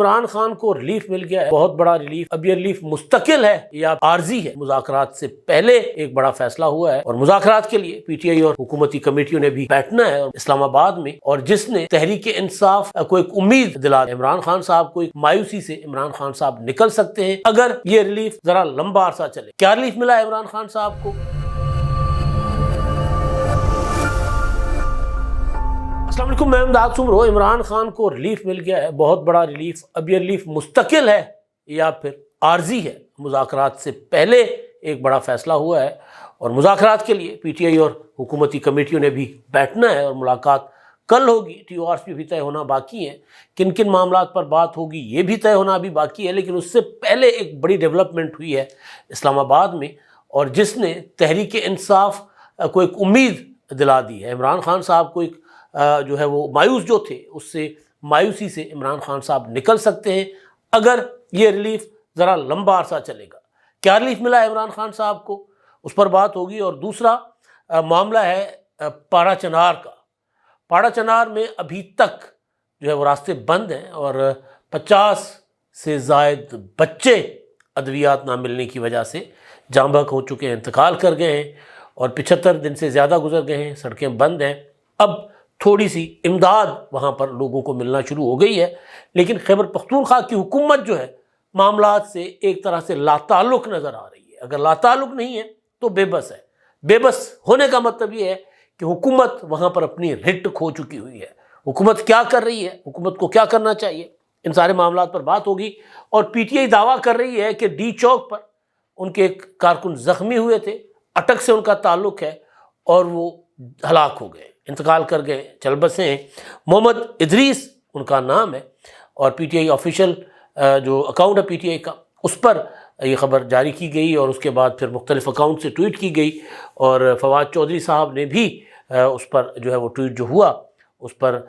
عمران خان کو ریلیف مل گیا ہے، بہت بڑا ریلیف۔ اب یہ ریلیف مستقل ہے یا عارضی ہے؟ مذاکرات سے پہلے ایک بڑا فیصلہ ہوا ہے اور مذاکرات کے لیے پی ٹی آئی اور حکومتی کمیٹیوں نے بھی بیٹھنا ہے اسلام آباد میں، اور جس نے تحریک انصاف کو ایک امید دلا عمران خان صاحب کو، ایک مایوسی سے عمران خان صاحب نکل سکتے ہیں اگر یہ ریلیف ذرا لمبا عرصہ چلے۔ کیا ریلیف ملا ہے عمران خان صاحب کو؟ السلام علیکم، میں امداد سمرو۔ عمران خان کو ریلیف مل گیا ہے، بہت بڑا ریلیف۔ اب یہ ریلیف مستقل ہے یا پھر عارضی ہے؟ مذاکرات سے پہلے ایک بڑا فیصلہ ہوا ہے اور مذاکرات کے لیے پی ٹی آئی اور حکومتی کمیٹیوں نے بھی بیٹھنا ہے اور ملاقات کل ہوگی۔ ٹی او آرز بھی طے ہونا باقی ہے، کن کن معاملات پر بات ہوگی یہ بھی طے ہونا ابھی باقی ہے، لیکن اس سے پہلے ایک بڑی ڈیولپمنٹ ہوئی ہے اسلام آباد میں، اور جس نے تحریک انصاف کو ایک امید دلا دی ہے۔ عمران خان صاحب کو ایک جو ہے وہ مایوس جو تھے، اس سے مایوسی سے عمران خان صاحب نکل سکتے ہیں اگر یہ ریلیف ذرا لمبا عرصہ چلے گا۔ کیا ریلیف ملا ہے عمران خان صاحب کو، اس پر بات ہوگی۔ اور دوسرا معاملہ ہے پاڑا چنار کا۔ پاڑا چنار میں ابھی تک جو ہے وہ راستے بند ہیں اور 50 سے زائد بچے ادویات نہ ملنے کی وجہ سے جاں بحق ہو چکے ہیں، انتقال کر گئے ہیں، اور 75 دن سے زیادہ گزر گئے ہیں، سڑکیں بند ہیں۔ اب تھوڑی سی امداد وہاں پر لوگوں کو ملنا شروع ہو گئی ہے، لیکن خیبر پختونخوا کی حکومت جو ہے معاملات سے ایک طرح سے لا تعلق نظر آ رہی ہے۔ اگر لا تعلق نہیں ہے تو بے بس ہے۔ بے بس ہونے کا مطلب یہ ہے کہ حکومت وہاں پر اپنی رٹ کھو چکی ہوئی ہے۔ حکومت کیا کر رہی ہے، حکومت کو کیا کرنا چاہیے، ان سارے معاملات پر بات ہوگی۔ اور پی ٹی آئی دعویٰ کر رہی ہے کہ ڈی چوک پر ان کے ایک کارکن زخمی ہوئے تھے، اٹک سے ان کا تعلق ہے اور وہ ہلاک ہو گئے، انتقال کر گئے، چل بسے ہیں۔ محمد ادریس ان کا نام ہے، اور پی ٹی آئی آفیشیل جو اکاؤنٹ ہے پی ٹی آئی کا، اس پر یہ خبر جاری کی گئی اور اس کے بعد پھر مختلف اکاؤنٹ سے ٹویٹ کی گئی، اور فواد چودھری صاحب نے بھی اس پر جو ہے وہ ٹویٹ جو ہوا اس پر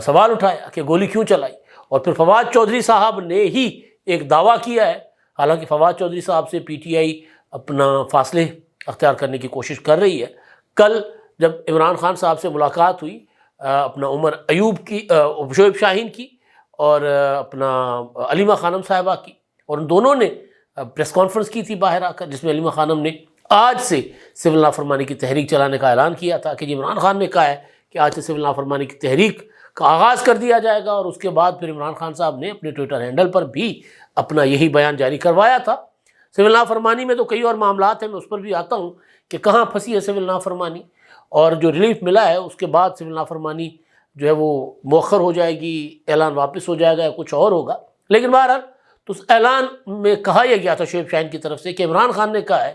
سوال اٹھایا کہ گولی کیوں چلائی، اور پھر فواد چودھری صاحب نے ہی ایک دعویٰ کیا ہے۔ حالانکہ فواد چودھری صاحب سے پی ٹی آئی اپنا فاصلے اختیار کرنے کی کوشش کر رہی ہے۔ کل جب عمران خان صاحب سے ملاقات ہوئی اپنا عمر ایوب کی، شعیب شاہین کی، اور اپنا علیمہ خانم صاحبہ کی، اور ان دونوں نے پریس کانفرنس کی تھی باہر آ کر، جس میں علیمہ خانم نے آج سے سول نافرمانی کی تحریک چلانے کا اعلان کیا تھا کہ عمران خان نے کہا ہے کہ آج سے سول نافرمانی کی تحریک کا آغاز کر دیا جائے گا، اور اس کے بعد پھر عمران خان صاحب نے اپنے ٹویٹر ہینڈل پر بھی اپنا یہی بیان جاری کروایا تھا۔ سول نافرمانی میں تو کئی اور معاملات ہیں، میں اس پر بھی آتا ہوں کہ کہاں پھنسی ہے سول نافرمانی، اور جو ریلیف ملا ہے اس کے بعد سول نافرمانی جو ہے وہ مؤخر ہو جائے گی، اعلان واپس ہو جائے گا یا کچھ اور ہوگا۔ لیکن بہرحال تو اس اعلان میں کہا یہ گیا تھا شعیب شاہین کی طرف سے کہ عمران خان نے کہا ہے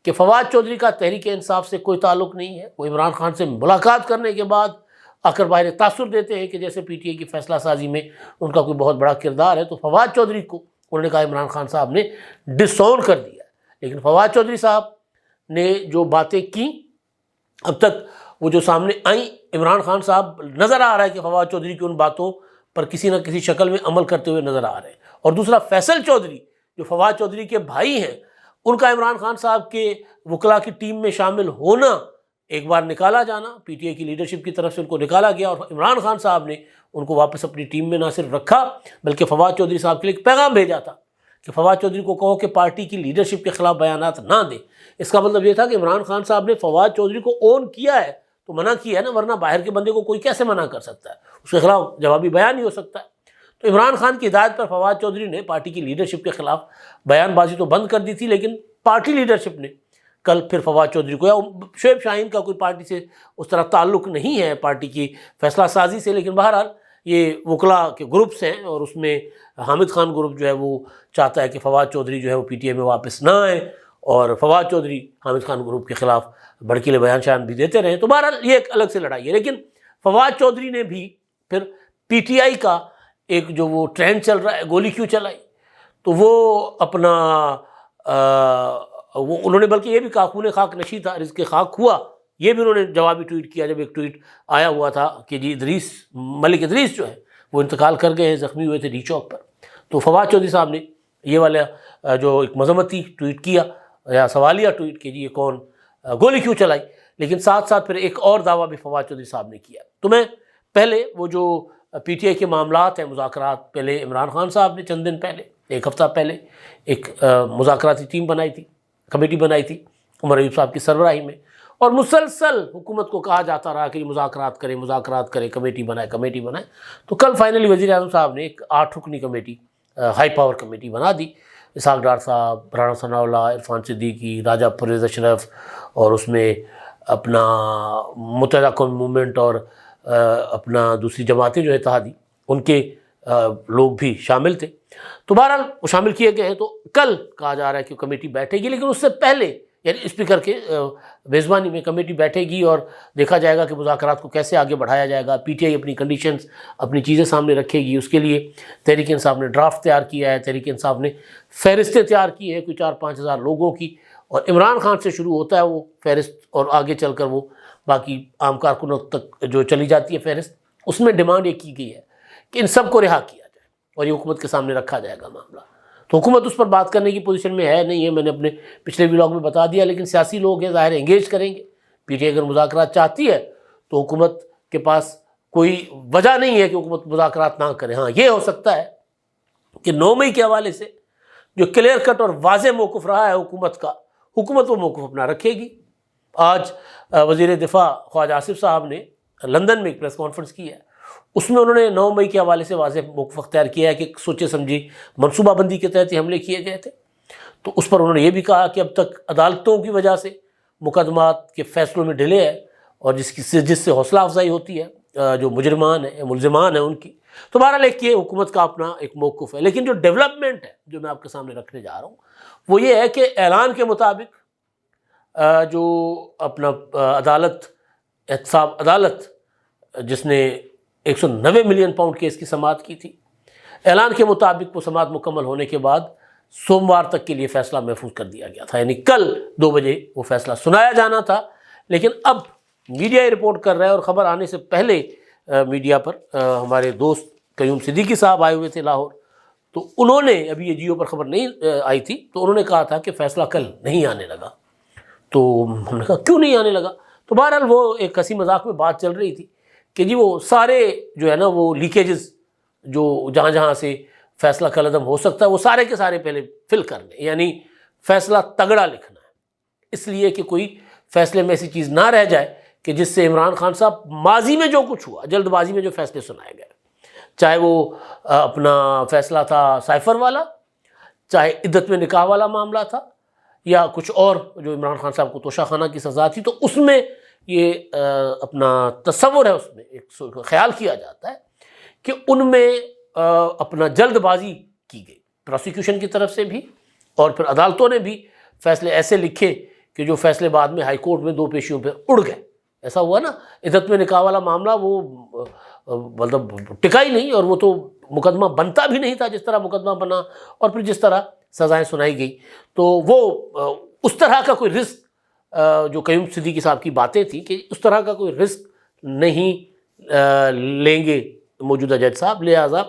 کہ فواد چودھری کا تحریک انصاف سے کوئی تعلق نہیں ہے۔ وہ عمران خان سے ملاقات کرنے کے بعد آ کر باہر تاثر دیتے ہیں کہ جیسے پی ٹی آئی کی فیصلہ سازی میں ان کا کوئی بہت بڑا کردار ہے، تو فواد چودھری کو انہوں نے کہا عمران خان صاحب نے ڈس آن کر دیا ہے۔ لیکن فواد چودھری صاحب نے جو باتیں کی اب تک وہ جو سامنے آئیں، عمران خان صاحب نظر آ رہا ہے کہ فواد چودھری کی ان باتوں پر کسی نہ کسی شکل میں عمل کرتے ہوئے نظر آ رہے ہیں۔ اور دوسرا فیصل چودھری جو فواد چودھری کے بھائی ہیں، ان کا عمران خان صاحب کے وکلاء کی ٹیم میں شامل ہونا، ایک بار نکالا جانا، پی ٹی آئی کی لیڈرشپ کی طرف سے ان کو نکالا گیا، اور عمران خان صاحب نے ان کو واپس اپنی ٹیم میں نہ صرف رکھا بلکہ فواد چودھری صاحب کے لیے ایک پیغام بھیجا تھا کہ فواد چودھری کو کہو کہ پارٹی کی لیڈرشپ کے خلاف بیانات نہ دیں۔ اس کا مطلب یہ تھا کہ عمران خان صاحب نے فواد چودھری کو اون کیا ہے تو منع کیا ہے نا، ورنہ باہر کے بندے کو کوئی کیسے منع کر سکتا ہے، اس کے خلاف جوابی بیان ہی ہو سکتا ہے۔ تو عمران خان کی ہدایت پر فواد چودھری نے پارٹی کی لیڈرشپ کے خلاف بیان بازی تو بند کر دی تھی، لیکن پارٹی لیڈرشپ نے کل پھر فواد چودھری کو، یا شعیب شاہین کا کوئی پارٹی سے اس طرح تعلق نہیں ہے پارٹی کی فیصلہ سازی سے، لیکن بہرحال یہ وکلاء کے گروپس ہیں، اور اس میں حامد خان گروپ جو ہے وہ چاہتا ہے کہ فواد چودھری جو ہے وہ پی ٹی آئی میں واپس نہ آئیں، اور فواد چودھری حامد خان گروپ کے خلاف بھڑکیلے بیان شان بھی دیتے رہے۔ تو بہرحال یہ ایک الگ سے لڑائی ہے، لیکن فواد چودھری نے بھی پھر پی ٹی آئی کا ایک جو وہ ٹرینڈ چل رہا ہے گولی کیوں چلائی، تو وہ اپنا وہ انہوں نے بلکہ یہ بھی کہا خون خاک نشی تھا رزق خاک ہوا، یہ بھی انہوں نے جوابی ٹویٹ کیا جب ایک ٹویٹ آیا ہوا تھا کہ جی ادریس ملک ادریس جو ہے وہ انتقال کر گئے ہیں، زخمی ہوئے تھے ڈی چوک پر۔ تو فواد چودھری صاحب نے یہ والا جو ایک مذمتی ٹویٹ کیا یا سوالیہ ٹویٹ کہ جی یہ کون گولی کیوں چلائی، لیکن ساتھ ساتھ پھر ایک اور دعویٰ بھی فواد چودھری صاحب نے کیا۔ تو میں پہلے وہ جو پی ٹی آئی کے معاملات ہیں، مذاکرات پہلے عمران خان صاحب نے چند دن پہلے، ایک ہفتہ پہلے ایک مذاکراتی ٹیم بنائی تھی، کمیٹی بنائی تھی عمر ایوب صاحب کی سربراہی میں، اور مسلسل حکومت کو کہا جاتا رہا کہ یہ مذاکرات کرے، کمیٹی بنائے. تو کل فائنلی وزیر اعظم صاحب نے ایک 8 رکنی کمیٹی، ہائی پاور کمیٹی بنا دی. اسحاق ڈار صاحب، رانا ثناء اللہ، عرفان صدیقی، راجہ پرویز اشرف، اور اس میں اپنا متحدہ قومی موومنٹ اور اپنا دوسری جماعتیں جو اتحادی، ان کے لوگ بھی شامل تھے. تو بہرحال وہ شامل کیے گئے ہیں. تو کل کہا جا رہا ہے کہ کمیٹی بیٹھے گی، لیکن اس سے پہلے یعنی اسپیکر کے میزبانی میں کمیٹی بیٹھے گی اور دیکھا جائے گا کہ مذاکرات کو کیسے آگے بڑھایا جائے گا. پی ٹی آئی اپنی کنڈیشنز، اپنی چیزیں سامنے رکھے گی. اس کے لیے تحریک انصاف نے ڈرافٹ تیار کیا ہے، تحریک انصاف نے فہرستیں تیار کی ہے کوئی 4-5 ہزار لوگوں کی، اور عمران خان سے شروع ہوتا ہے وہ فہرست، اور آگے چل کر وہ باقی عام کارکنوں تک جو چلی جاتی ہے فہرست. اس میں ڈیمانڈ یہ کی گئی ہے کہ ان سب کو رہا کیا جائے اور یہ حکومت کے سامنے رکھا جائے گا معاملہ. تو حکومت اس پر بات کرنے کی پوزیشن میں ہے نہیں ہے، میں نے اپنے پچھلے ولاگ میں بتا دیا، لیکن سیاسی لوگ ہیں، ظاہر انگیج کریں گے. پی ٹی آئی اگر مذاکرات چاہتی ہے تو حکومت کے پاس کوئی وجہ نہیں ہے کہ حکومت مذاکرات نہ کرے. ہاں یہ ہو سکتا ہے کہ 9 مئی کے حوالے سے جو کلیئر کٹ اور واضح موقف رہا ہے حکومت کا، حکومت وہ موقف اپنا رکھے گی. آج وزیر دفاع خواجہ آصف صاحب نے لندن میں ایک پریس کانفرنس کی ہے، اس میں انہوں نے 9 مئی کے حوالے سے واضح موقف اختیار کیا ہے کہ سوچے سمجھی منصوبہ بندی کے تحت حملے کیے گئے تھے. تو اس پر انہوں نے یہ بھی کہا کہ اب تک عدالتوں کی وجہ سے مقدمات کے فیصلوں میں ڈیلے ہے، اور جس سے حوصلہ افزائی ہوتی ہے جو مجرمان ہیں، ملزمان ہیں ان کی. تو بہرحال ایک یہ حکومت کا اپنا ایک موقف ہے. لیکن جو ڈیولپمنٹ ہے جو میں آپ کے سامنے رکھنے جا رہا ہوں وہ یہ ہے کہ اعلان کے مطابق جو اپنا احتساب عدالت جس نے 190 ملین پاؤنڈ کیس کی سماعت کی تھی، اعلان کے مطابق وہ سماعت مکمل ہونے کے بعد سوموار تک کے لیے فیصلہ محفوظ کر دیا گیا تھا. یعنی کل 2 بجے وہ فیصلہ سنایا جانا تھا. لیکن اب میڈیا یہ رپورٹ کر رہا ہے، اور خبر آنے سے پہلے میڈیا پر ہمارے دوست قیوم صدیقی صاحب آئے ہوئے تھے لاہور، تو انہوں نے، ابھی یہ جیو پر خبر نہیں آئی تھی، تو انہوں نے کہا تھا کہ فیصلہ کل نہیں آنے لگا. تو ہم نے کہا کیوں نہیں آنے لگا؟ تو بہرحال وہ ایک ہنسی مذاق میں بات چل رہی تھی کہ جی وہ سارے جو ہے نا وہ لیکیجز جو جہاں سے فیصلہ کالعدم ہو سکتا ہے وہ سارے کے سارے پہلے فل کر لیں، یعنی فیصلہ تگڑا لکھنا ہے، اس لیے کہ کوئی فیصلے میں ایسی چیز نہ رہ جائے کہ جس سے عمران خان صاحب ماضی میں جو کچھ ہوا، جلد بازی میں جو فیصلے سنائے گئے، چاہے وہ اپنا فیصلہ تھا سائفر والا، چاہے عدت میں نکاح والا معاملہ تھا، یا کچھ اور جو عمران خان صاحب کو توشہ خانہ کی سزا تھی، تو اس میں یہ اپنا تصور ہے، اس میں ایک خیال کیا جاتا ہے کہ ان میں اپنا جلد بازی کی گئی پروسیکیوشن کی طرف سے بھی، اور پھر عدالتوں نے بھی فیصلے ایسے لکھے کہ جو فیصلے بعد میں ہائی کورٹ میں 2 پیشیوں پہ اڑ گئے. ایسا ہوا نا، عدت میں نکاح والا معاملہ وہ مطلب ٹکا ہی نہیں، اور وہ تو مقدمہ بنتا بھی نہیں تھا جس طرح مقدمہ بنا، اور پھر جس طرح سزائیں سنائی گئی. تو وہ اس طرح کا کوئی رسک جو قیوم صدیقی صاحب کی باتیں تھیں کہ اس طرح کا کوئی رسک نہیں لیں گے موجودہ جج صاحب، لہٰذا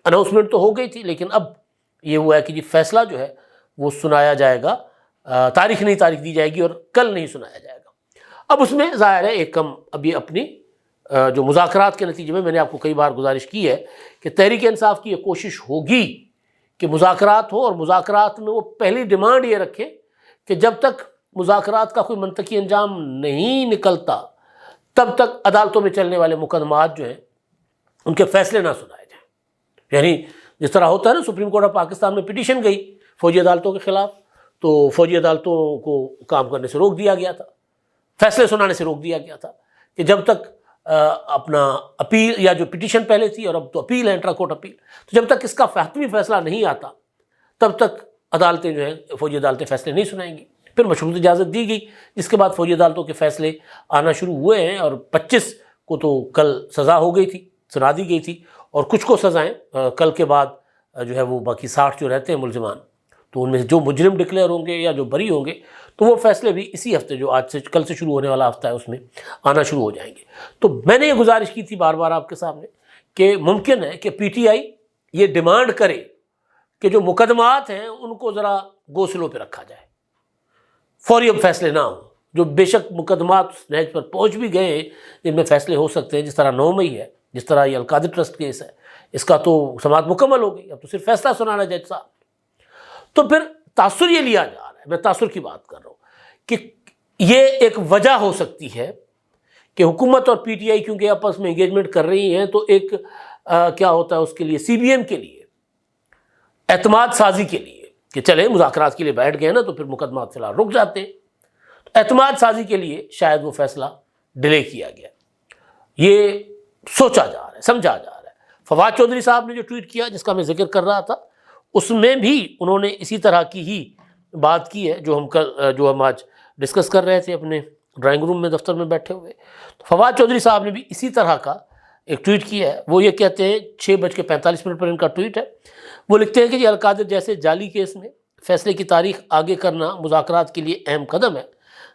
اناؤنسمنٹ تو ہو گئی تھی، لیکن اب یہ ہوا ہے کہ جی فیصلہ جو ہے وہ سنایا جائے گا، تاریخ دی جائے گی اور کل نہیں سنایا جائے گا. اب اس میں ظاہر ہے ایک کم ابھی اپنی جو مذاکرات کے نتیجے میں نے آپ کو کئی بار گزارش کی ہے کہ تحریک انصاف کی یہ کوشش ہوگی کہ مذاکرات ہو، اور مذاکرات میں وہ پہلی ڈیمانڈ یہ رکھے کہ جب تک مذاکرات کا کوئی منطقی انجام نہیں نکلتا تب تک عدالتوں میں چلنے والے مقدمات جو ہیں ان کے فیصلے نہ سنائے جائیں. یعنی جس طرح ہوتا ہے نا، سپریم کورٹ آف پاکستان میں پٹیشن گئی فوجی عدالتوں کے خلاف، تو فوجی عدالتوں کو کام کرنے سے روک دیا گیا تھا، فیصلے سنانے سے روک دیا گیا تھا کہ جب تک اپنا اپیل یا جو پٹیشن پہلے تھی، اور اب تو اپیل ہے، انٹرا کورٹ اپیل، تو جب تک اس کا حتمی فیصلہ نہیں آتا تب تک عدالتیں جو ہیں فوجی عدالتیں فیصلے نہیں سنائیں گی. پھر مشروط اجازت دی گئی، جس کے بعد فوجی عدالتوں کے فیصلے آنا شروع ہوئے ہیں، اور 25 کو تو کل سزا ہو گئی تھی، سنا دی گئی تھی، اور کچھ کو سزائیں کل کے بعد جو ہے وہ باقی 60 جو رہتے ہیں ملزمان، تو ان میں سے جو مجرم ڈکلیئر ہوں گے یا جو بری ہوں گے تو وہ فیصلے بھی اسی ہفتے جو آج سے کل سے شروع ہونے والا ہفتہ ہے اس میں آنا شروع ہو جائیں گے. تو میں نے یہ گزارش کی تھی بار بار آپ کے سامنے کہ ممکن ہے کہ پی ٹی آئی یہ ڈیمانڈ کرے کہ جو مقدمات ہیں ان کو ذرا گو سلو پہ رکھا جائے، فوری اب فیصلے نہ ہوں. جو بے شک مقدمات اس نہج پر پہنچ بھی گئے ہیں جن میں فیصلے ہو سکتے ہیں، جس طرح 9 مئی ہے جس طرح یہ القادر ٹرسٹ کیس ہے، اس کا تو سماعت مکمل ہو گئی، اب تو صرف فیصلہ سنانا جج صاحب۔ تو پھر تاثر یہ لیا جا رہا ہے، میں تاثر کی بات کر رہا ہوں، کہ یہ ایک وجہ ہو سکتی ہے کہ حکومت اور پی ٹی آئی کیونکہ آپس میں انگیجمنٹ کر رہی ہیں، تو ایک کیا ہوتا ہے اس کے لیے، سی بی ایم کے لیے اعتماد سازی کے لیے کہ چلے مذاکرات کے لیے بیٹھ گئے نا، تو پھر مقدمات فی الحال رک جاتے ہیں، تو اعتماد سازی کے لیے شاید وہ فیصلہ ڈیلے کیا گیا، یہ سوچا جا رہا ہے، سمجھا جا رہا ہے۔ فواد چودھری صاحب نے جو ٹویٹ کیا جس کا میں ذکر کر رہا تھا، اس میں بھی انہوں نے اسی طرح کی ہی بات کی ہے جو ہم آج ڈسکس کر رہے تھے اپنے ڈرائنگ روم میں دفتر میں بیٹھے ہوئے۔ تو فواد چودھری صاحب نے بھی اسی طرح کا ایک ٹویٹ کیا ہے، وہ یہ کہتے ہیں 6:45 پر ان کا ٹویٹ ہے، وہ لکھتے ہیں کہ القادر جیسے جعلی کیس میں فیصلے کی تاریخ آگے کرنا مذاکرات کے لیے اہم قدم ہے،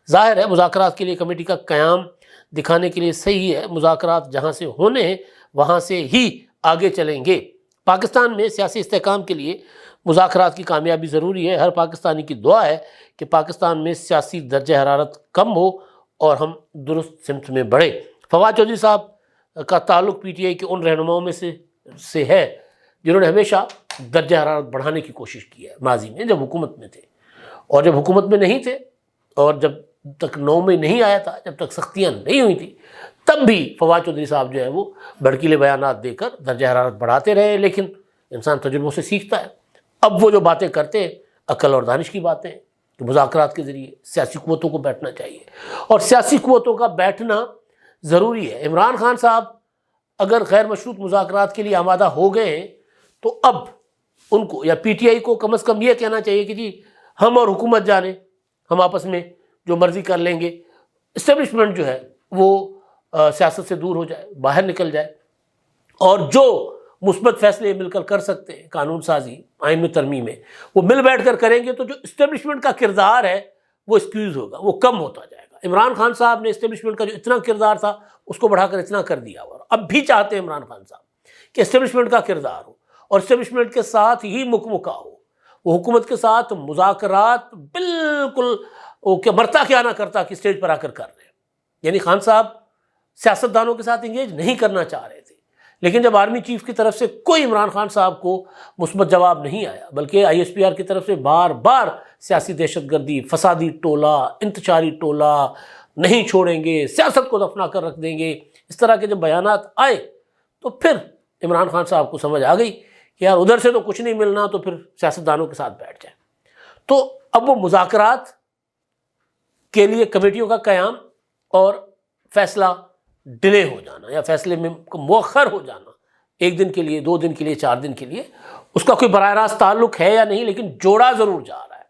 ظاہر ہے مذاکرات کے لیے کمیٹی کا قیام دکھانے کے لیے صحیح ہے، مذاکرات جہاں سے ہونے ہیں وہاں سے ہی آگے چلیں گے، پاکستان میں سیاسی استحکام کے لیے مذاکرات کی کامیابی ضروری ہے، ہر پاکستانی کی دعا ہے کہ پاکستان میں سیاسی درجہ حرارت کم ہو اور ہم درست سمت میں بڑھیں۔ فواد چودھری صاحب کا تعلق پی ٹی آئی کے ان رہنماؤں میں سے ہے جنہوں نے ہمیشہ درجہ حرارت بڑھانے کی کوشش کی ہے ماضی میں، جب حکومت میں تھے، اور جب حکومت میں نہیں تھے اور جب تک 9 میں نہیں آیا تھا، جب تک سختیاں نہیں ہوئی تھی، تب بھی فواد چودھری صاحب جو ہے وہ بھڑکیلے بیانات دے کر درجہ حرارت بڑھاتے رہے، لیکن انسان تجربوں سے سیکھتا ہے۔ اب وہ جو باتیں کرتے ہیں عقل اور دانش کی باتیں ہیں کہ مذاکرات کے ذریعے سیاسی قوتوں کو بیٹھنا چاہیے، اور سیاسی قوتوں کا بیٹھنا ضروری ہے۔ عمران خان صاحب اگر غیر مشروط مذاکرات کے لیے آمادہ ہو گئے ہیں تو اب ان کو یا پی ٹی آئی کو کم از کم یہ کہنا چاہیے کہ جی ہم اور حکومت جانے، ہم آپس میں جو مرضی کر لیں گے، اسٹیبلشمنٹ جو ہے وہ سیاست سے دور ہو جائے، باہر نکل جائے، اور جو مثبت فیصلے مل کر سکتے ہیں، قانون سازی، آئین میں ترمیم ہے، وہ مل بیٹھ کر کریں گے، تو جو اسٹیبلشمنٹ کا کردار ہے وہ اسکیوز ہوگا، وہ کم ہوتا جائے گا۔ عمران خان صاحب نے اسٹیبلشمنٹ کا جو اتنا کردار تھا اس کو بڑھا کر اتنا کر دیا، اور اب بھی چاہتے ہیں عمران خان صاحب کہ اسٹیبلشمنٹ کا کردار ہو اور اسٹیبلشمنٹ کے ساتھ ہی مکمکا ہو، وہ حکومت کے ساتھ مذاکرات بالکل کہ مرتا کیا نہ کرتا کہ اسٹیج پر آ کر رہے ہیں۔ یعنی خان صاحب سیاستدانوں کے ساتھ انگیج نہیں کرنا چاہ رہے تھے، لیکن جب آرمی چیف کی طرف سے کوئی عمران خان صاحب کو مثبت جواب نہیں آیا، بلکہ آئی ایس پی آر کی طرف سے بار بار سیاسی دہشت گردی، فسادی ٹولہ، انتشاری ٹولہ، نہیں چھوڑیں گے، سیاست کو دفنا کر رکھ دیں گے، اس طرح کے جب بیانات آئے تو پھر عمران خان صاحب کو سمجھ آ گئی کہ یار ادھر سے تو کچھ نہیں ملنا، تو پھر سیاستدانوں کے ساتھ بیٹھ جائیں۔ تو اب وہ مذاکرات کے لیے کمیٹیوں کا قیام اور فیصلہ ڈیلے ہو جانا یا فیصلے میں مؤخر ہو جانا، 1 دن کے لیے، 2 دن کے لیے، 4 دن کے لیے، اس کا کوئی براہ راست تعلق ہے یا نہیں، لیکن جوڑا ضرور جا رہا ہے۔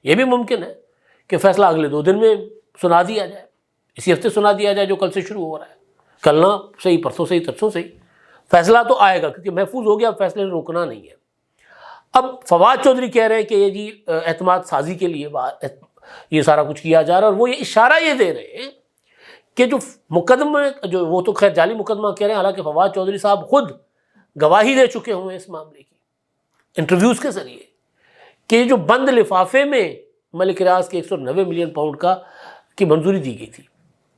یہ بھی ممکن ہے کہ فیصلہ اگلے 2 دن میں سنا دیا جائے، اسی ہفتے سنا دیا جائے جو کل سے شروع ہو رہا ہے، کل نہ صحیح، پرسوں صحیح، ترسوں صحیح، فیصلہ تو آئے گا کیونکہ محفوظ ہو گیا، اب فیصلے نے روکنا نہیں ہے۔ اب فواد چودھری کہہ رہے ہیں کہ یہ جی اعتماد سازی کے لیے یہ سارا کچھ کیا جا رہا ہے، اور وہ یہ اشارہ یہ دے رہے ہیں کہ جو مقدمہ، جو وہ تو خیر جعلی مقدمہ کہہ رہے ہیں، حالانکہ فواد چودھری صاحب خود گواہی دے چکے ہوئے ہیں اس معاملے کی انٹرویوز کے ذریعے، کہ جو بند لفافے میں ملک ریاض کے 190 ملین پاؤنڈ کی منظوری دی گئی تھی،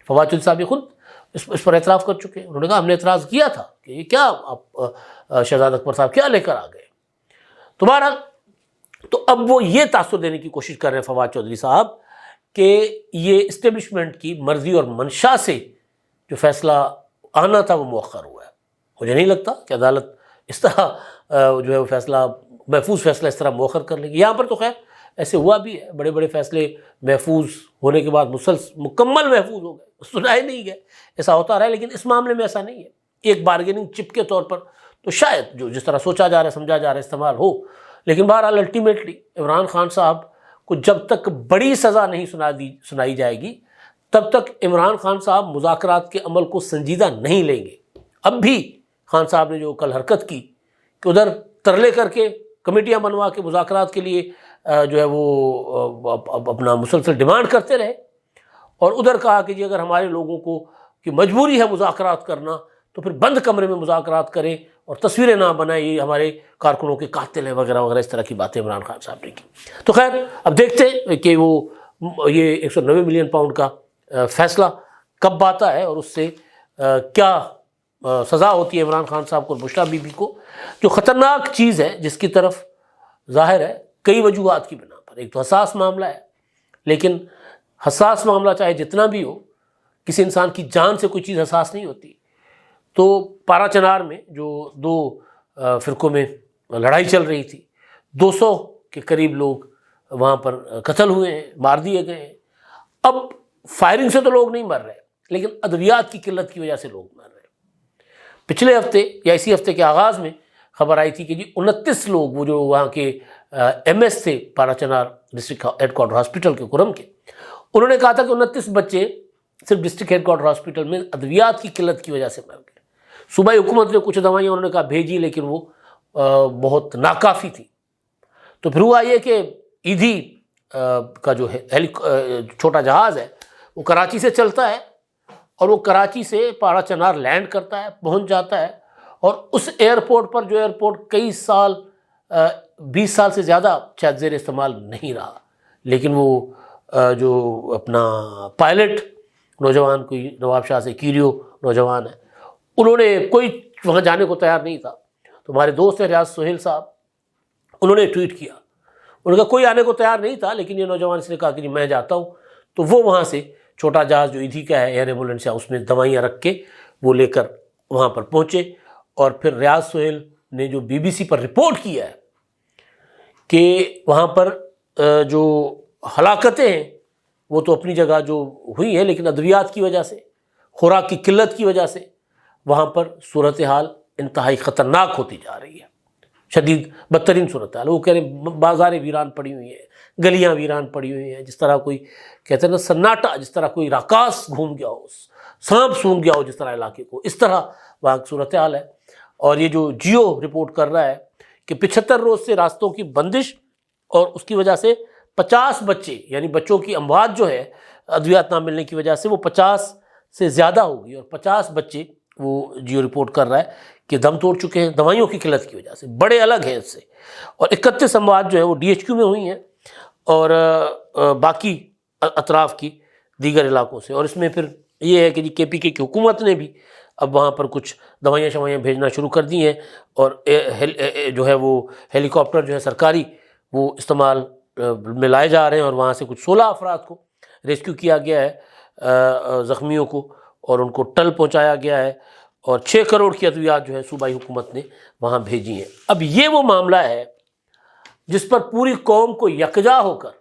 فواد چودھری صاحب یہ خود اس پر اعتراف کر چکے ہیں۔ انہوں نے کہا ہم نے اعتراض کیا تھا کہ یہ کیا آپ شہزاد اکبر صاحب کیا لے کر آ گئے تمہارا۔ تو اب وہ یہ تاثر دینے کی کوشش کر رہے ہیں فواد چودھری صاحب کہ یہ اسٹیبلشمنٹ کی مرضی اور منشا سے جو فیصلہ آنا تھا وہ مؤخر ہوا ہے۔ مجھے نہیں لگتا کہ عدالت اس طرح جو ہے وہ فیصلہ، محفوظ فیصلہ اس طرح مؤخر کر لے گی۔ یہاں پر تو خیر ایسے ہوا بھی ہے، بڑے بڑے فیصلے محفوظ ہونے کے بعد مکمل محفوظ ہو گئے، سنائے نہیں گئے، ایسا ہوتا رہا ہے، لیکن اس معاملے میں ایسا نہیں ہے۔ ایک بارگیننگ چپ کے طور پر تو شاید جو جس طرح سوچا جا رہا ہے، سمجھا جا رہا ہے، استعمال ہو، لیکن بہرحال الٹیمیٹلی عمران خان صاحب کو جب تک بڑی سزا نہیں سنائی جائے گی تب تک عمران خان صاحب مذاکرات کے عمل کو سنجیدہ نہیں لیں گے۔ اب بھی خان صاحب نے جو کل حرکت کی کہ ادھر ترلے کر کے کمیٹیاں بنوا کے مذاکرات کے لیے جو ہے وہ اپنا مسلسل ڈیمانڈ کرتے رہے، اور ادھر کہا کہ جی اگر ہمارے لوگوں کو کی مجبوری ہے مذاکرات کرنا تو پھر بند کمرے میں مذاکرات کریں اور تصویریں نہ بنائیں، یہ ہمارے کارکنوں کے قاتل ہیں وغیرہ وغیرہ، اس طرح کی باتیں عمران خان صاحب نے کی۔ تو خیر اب دیکھتے ہیں کہ وہ یہ 190 ملین پاؤنڈ کا فیصلہ کب آتا ہے اور اس سے کیا سزا ہوتی ہے عمران خان صاحب کو اور بشریٰ بی بی کو، جو خطرناک چیز ہے جس کی طرف ظاہر ہے کئی وجوہات کی بنا پر. ایک تو حساس معاملہ ہے، لیکن حساس معاملہ چاہے جتنا بھی ہو، کسی انسان کی جان سے کوئی چیز حساس نہیں ہوتی. تو پارا چنار میں جو دو فرقوں میں لڑائی چل رہی تھی، 200 کے قریب لوگ وہاں پر قتل ہوئے ہیں، مار دیے گئے ہیں. اب فائرنگ سے تو لوگ نہیں مر رہے، لیکن ادویات کی قلت کی وجہ سے لوگ مر رہے ہیں. پچھلے ہفتے یا اسی ہفتے کے آغاز میں خبر آئی تھی کہ جی 29 لوگ، وہ جو وہاں کے ایم ایس تھے پارا چنار ڈسٹرکٹ ہیڈ کوارٹر ہاسپٹل کے کرم کے، انہوں نے کہا تھا کہ 29 بچے صرف ڈسٹرکٹ ہیڈ کوارٹر ہاسپٹل میں ادویات کی قلت کی وجہ سے مر گئے. صوبائی حکومت نے کچھ دوائیاں انہوں نے کہا بھیجی، لیکن وہ بہت ناکافی تھی. تو پھر ہوا یہ کہ ایدھی کا جو ہے چھوٹا جہاز ہے وہ کراچی سے چلتا ہے، اور وہ کراچی سے پارا چنار لینڈ کرتا ہے، پہنچ جاتا ہے. اور اس ایئرپورٹ پر، جو ایئرپورٹ کئی سال 20 سال سے زیادہ شاید زیر استعمال نہیں رہا، لیکن وہ جو اپنا پائلٹ نوجوان، کوئی نواب شاہ سے کیریو نوجوان ہے، انہوں نے کوئی وہاں جانے کو تیار نہیں تھا. تو ہمارے دوست ہیں ریاض سہیل صاحب، انہوں نے ٹویٹ کیا، انہوں نے کہا کوئی آنے کو تیار نہیں تھا، لیکن یہ نوجوان اس نے کہا کہ میں جاتا ہوں. تو وہ وہاں سے چھوٹا جہاز جو ایدھی کا ہے، ایئر ایمبولینس، اس میں دوائیاں رکھ کے وہ لے کر وہاں پر پہنچے. اور پھر ریاض سہیل نے جو بی بی سی پر رپورٹ کیا ہے کہ وہاں پر جو ہلاکتیں ہیں وہ تو اپنی جگہ جو ہوئی ہیں، لیکن ادویات کی وجہ سے، خوراک کی قلت کی وجہ سے وہاں پر صورتحال انتہائی خطرناک ہوتی جا رہی ہے، شدید بدترین صورتحال. وہ کہہ رہے ہیں بازاریں ویران پڑی ہوئی ہیں، گلیاں ویران پڑی ہوئی ہیں، جس طرح کوئی کہتے ہیں نا سناٹا، جس طرح کوئی راکاس گھوم گیا ہو، سانپ سونگھ گیا ہو جس طرح علاقے کو، اس طرح وہاں کی صورتحال ہے. اور یہ جو جیو رپورٹ کر رہا ہے کہ 75 روز سے راستوں کی بندش، اور اس کی وجہ سے 50 بچے، یعنی بچوں کی اموات جو ہے ادویات نہ ملنے کی وجہ سے، وہ 50 سے زیادہ ہوگی. اور 50 بچے وہ جیو رپورٹ کر رہا ہے کہ دم توڑ چکے ہیں دوائیوں کی قلت کی وجہ سے، بڑے الگ ہیں اس سے. اور 31 اموات جو ہے وہ ڈی ایچ کیو میں ہوئی ہیں، اور باقی اطراف کی دیگر علاقوں سے. اور اس میں پھر یہ ہے کہ جی کے پی کے کی حکومت نے بھی اب وہاں پر کچھ دوائیاں شوائیاں بھیجنا شروع کر دی ہیں، اور جو ہے وہ ہیلی کاپٹر جو ہے سرکاری وہ استعمال میں لائے جا رہے ہیں. اور وہاں سے کچھ 16 افراد کو ریسکیو کیا گیا ہے، زخمیوں کو، اور ان کو ٹل پہنچایا گیا ہے. اور 6 کروڑ کی ادویات جو ہے صوبائی حکومت نے وہاں بھیجی ہیں. اب یہ وہ معاملہ ہے جس پر پوری قوم کو یکجا ہو کر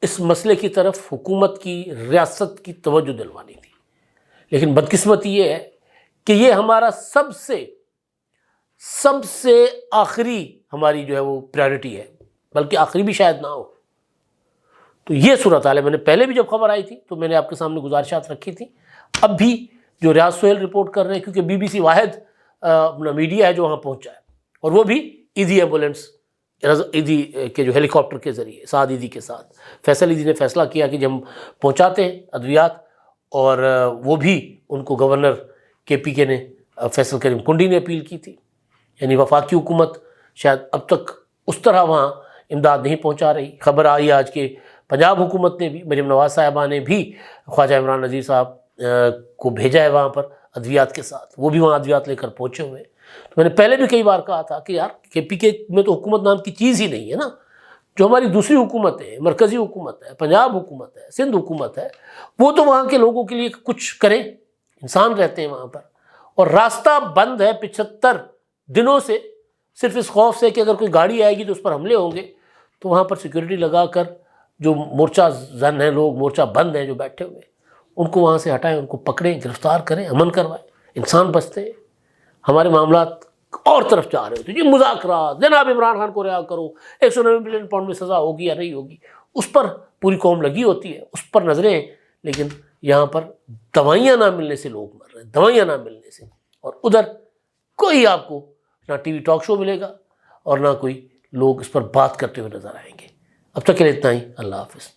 اس مسئلے کی طرف حکومت کی، ریاست کی توجہ دلوانی تھی. لیکن بدقسمتی یہ ہے کہ یہ ہمارا سب سے آخری ہماری جو ہے وہ پریارٹی ہے، بلکہ آخری بھی شاید نہ ہو. تو یہ صورتحال ہے. میں نے پہلے بھی جب خبر آئی تھی تو میں نے آپ کے سامنے گزارشات رکھی تھی. اب بھی جو ریاض سہیل رپورٹ کر رہے ہیں، کیونکہ بی بی سی واحد اپنا میڈیا ہے جو وہاں پہنچا ہے، اور وہ بھی ایدھی ایمبولینس، ایدھی کے جو ہیلی کاپٹر کے ذریعے، سعد ایدھی کے ساتھ. فیصل ایدھی نے فیصلہ کیا کہ جب ہم پہنچاتے ہیں ادویات، اور وہ بھی ان کو گورنر کے پی کے نے، فیصل کریم کنڈی نے اپیل کی تھی. یعنی وفاقی حکومت شاید اب تک اس طرح وہاں امداد نہیں پہنچا رہی. خبر آئی آج کے پنجاب حکومت نے بھی، مریم نواز صاحبہ نے بھی خواجہ عمران نذیر صاحب کو بھیجا ہے وہاں پر ادویات کے ساتھ، وہ بھی وہاں ادویات لے کر پہنچے ہوئے. تو میں نے پہلے بھی کئی بار کہا تھا کہ یار کے پی کے میں تو حکومت نام کی چیز ہی نہیں ہے نا. جو ہماری دوسری حکومت ہے، مرکزی حکومت ہے، پنجاب حکومت ہے، سندھ حکومت ہے، وہ تو وہاں کے لوگوں کے لیے کچھ کریں. انسان رہتے ہیں وہاں پر، اور راستہ بند ہے 75 دنوں سے، صرف اس خوف سے کہ اگر کوئی گاڑی آئے گی تو اس پر حملے ہوں گے. تو وہاں پر سیکورٹی لگا کر جو مورچہ زن ہیں لوگ، مورچہ بند ہیں جو بیٹھے ہوئے، ان کو وہاں سے ہٹائیں، ان کو پکڑیں، گرفتار کریں، امن کروائیں. انسان بچتے ہیں. ہمارے معاملات اور طرف جا رہے ہوتے ہیں. یہ مذاکرات، جناب عمران خان کو رہا کرو، 190 ملین پاؤنڈ میں سزا ہوگی یا نہیں ہوگی، اس پر پوری قوم لگی ہوتی ہے، اس پر نظریں ہیں. لیکن یہاں پر دوائیاں نہ ملنے سے لوگ مر رہے ہیں، دوائیاں نہ ملنے سے. اور ادھر کوئی آپ کو نہ ٹی وی ٹاک شو ملے گا، اور نہ کوئی لوگ اس پر بات کرتے ہوئے نظر آئیں گے. اب تک کے لیے اتنا ہی. اللہ حافظ.